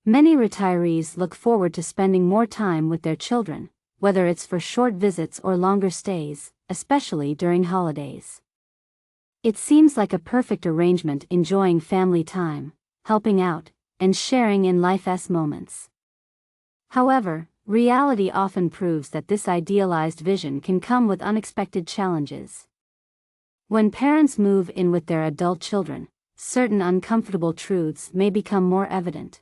Many retirees look forward to spending more time with their children, whether it's for short visits or longer stays, especially during holidays. It seems like a perfect arrangement, enjoying family time, helping out, and sharing in life's moments. However, reality often proves that this idealized vision can come with unexpected challenges. When parents move in with their adult children, certain uncomfortable truths may become more evident.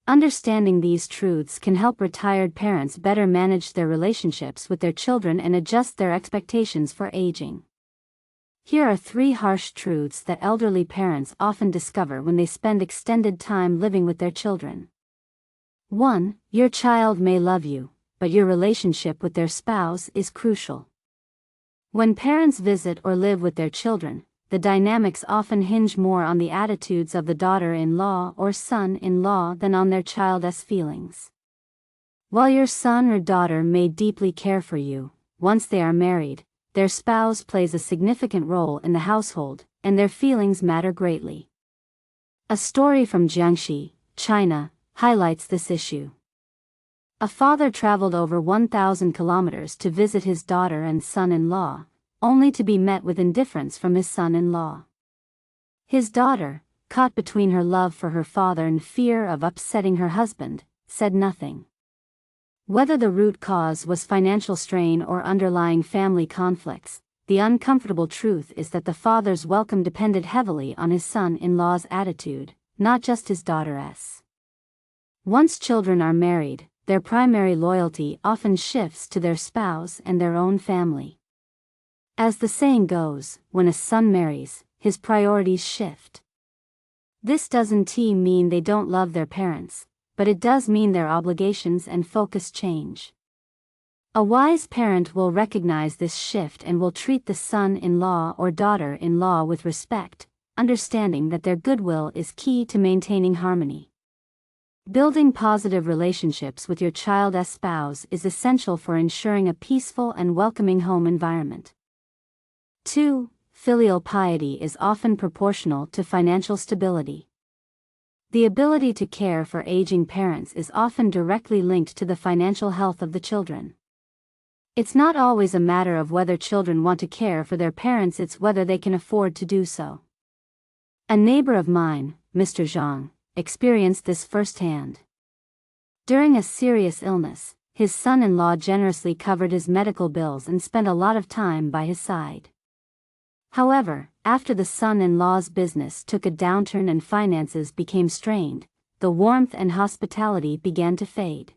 Understanding these truths can help retired parents better manage their relationships with their children and adjust their expectations for aging. Here are 3 harsh truths that elderly parents often discover when they spend extended time living with their children. 1. Your child may love you, but your relationship with their spouse is crucial. When parents visit or live with their children, the dynamics often hinge more on the attitudes of the daughter-in-law or son-in-law than on their child's feelings. While your son or daughter may deeply care for you, once they are married, their spouse plays a significant role in the household, and their feelings matter greatly. A story from Jiangxi, China, highlights this issue. A father traveled over 1,000 kilometers to visit his daughter and son-in-law, only to be met with indifference from his son-in-law. His daughter, caught between her love for her father and fear of upsetting her husband, said nothing. Whether the root cause was financial strain or underlying family conflicts, the uncomfortable truth is that the father's welcome depended heavily on his son-in-law's attitude, not just his daughter's. Once children are married, their primary loyalty often shifts to their spouse and their own family. As the saying goes, when a son marries, his priorities shift. This doesn't mean they don't love their parents, but it does mean their obligations and focus change. A wise parent will recognize this shift and will treat the son-in-law or daughter-in-law with respect, understanding that their goodwill is key to maintaining harmony. Building positive relationships with your child's spouse is essential for ensuring a peaceful and welcoming home environment. 2. Filial piety is often proportional to financial stability. The ability to care for aging parents is often directly linked to the financial health of the children. It's not always a matter of whether children want to care for their parents, it's whether they can afford to do so. A neighbor of mine, Mr. Zhang, experienced this firsthand. During a serious illness, his son-in-law generously covered his medical bills and spent a lot of time by his side. However, after the son-in-law's business took a downturn and finances became strained, the warmth and hospitality began to fade.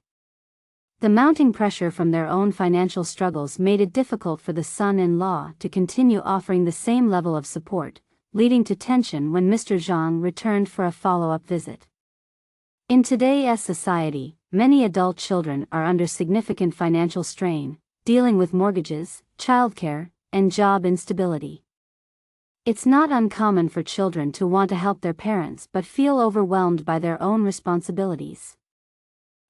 The mounting pressure from their own financial struggles made it difficult for the son-in-law to continue offering the same level of support, leading to tension when Mr. Zhang returned for a follow-up visit. In today's society, many adult children are under significant financial strain, dealing with mortgages, childcare, and job instability. It's not uncommon for children to want to help their parents but feel overwhelmed by their own responsibilities.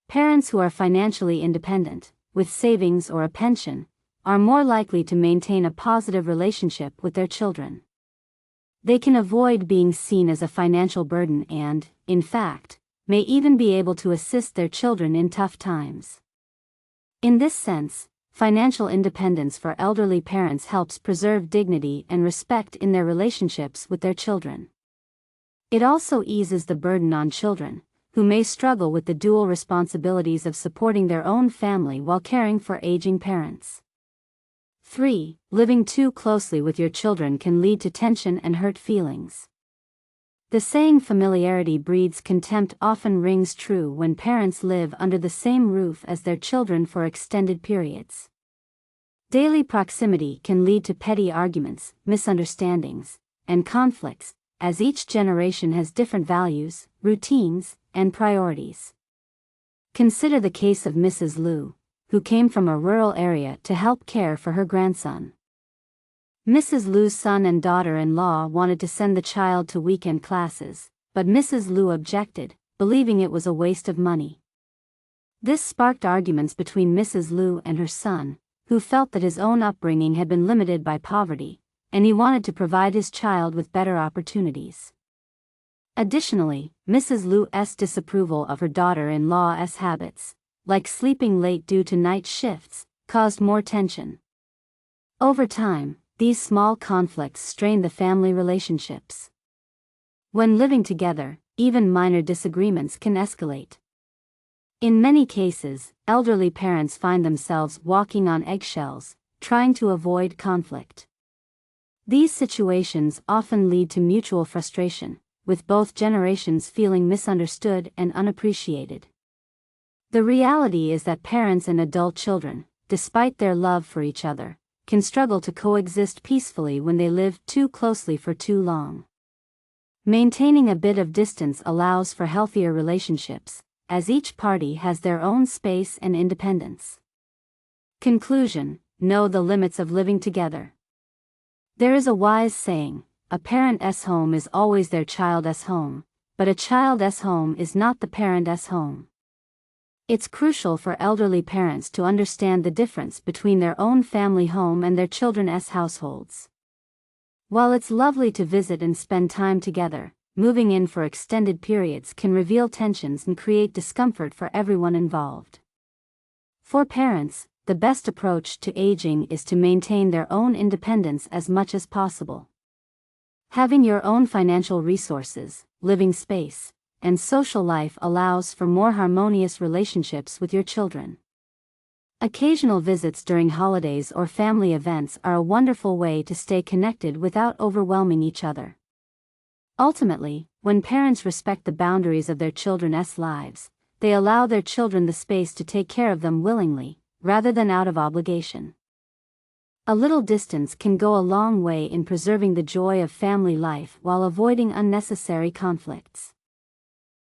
Parents who are financially independent, with savings or a pension, are more likely to maintain a positive relationship with their children. They can avoid being seen as a financial burden and, in fact, may even be able to assist their children in tough times. In this sense, financial independence for elderly parents helps preserve dignity and respect in their relationships with their children. It also eases the burden on children, who may struggle with the dual responsibilities of supporting their own family while caring for aging parents. 3. Living too closely with your children can lead to tension and hurt feelings. The saying "familiarity breeds contempt" often rings true when parents live under the same roof as their children for extended periods. Daily proximity can lead to petty arguments, misunderstandings, and conflicts, as each generation has different values, routines, and priorities. Consider the case of Mrs. Liu, who came from a rural area to help care for her grandson. Mrs. Liu's son and daughter-in-law wanted to send the child to weekend classes, but Mrs. Liu objected, believing it was a waste of money. This sparked arguments between Mrs. Liu and her son, who felt that his own upbringing had been limited by poverty, and he wanted to provide his child with better opportunities. Additionally, Mrs. Lu's disapproval of her daughter-in-law's habits, like sleeping late due to night shifts, caused more tension. Over time, these small conflicts strained the family relationships. When living together, even minor disagreements can escalate. In many cases, elderly parents find themselves walking on eggshells, trying to avoid conflict. These situations often lead to mutual frustration, with both generations feeling misunderstood and unappreciated. The reality is that parents and adult children, despite their love for each other, can struggle to coexist peacefully when they live too closely for too long. Maintaining a bit of distance allows for healthier relationships, as each party has their own space and independence. Conclusion: know the limits of living together. There is a wise saying, a parent's home is always their child's home, but a child's home is not the parent's home. It's crucial for elderly parents to understand the difference between their own family home and their children's households. While it's lovely to visit and spend time together, moving in for extended periods can reveal tensions and create discomfort for everyone involved. For parents, the best approach to aging is to maintain their own independence as much as possible. Having your own financial resources, living space, and social life allows for more harmonious relationships with your children. Occasional visits during holidays or family events are a wonderful way to stay connected without overwhelming each other. Ultimately, when parents respect the boundaries of their children's lives, they allow their children the space to take care of them willingly, rather than out of obligation. A little distance can go a long way in preserving the joy of family life while avoiding unnecessary conflicts.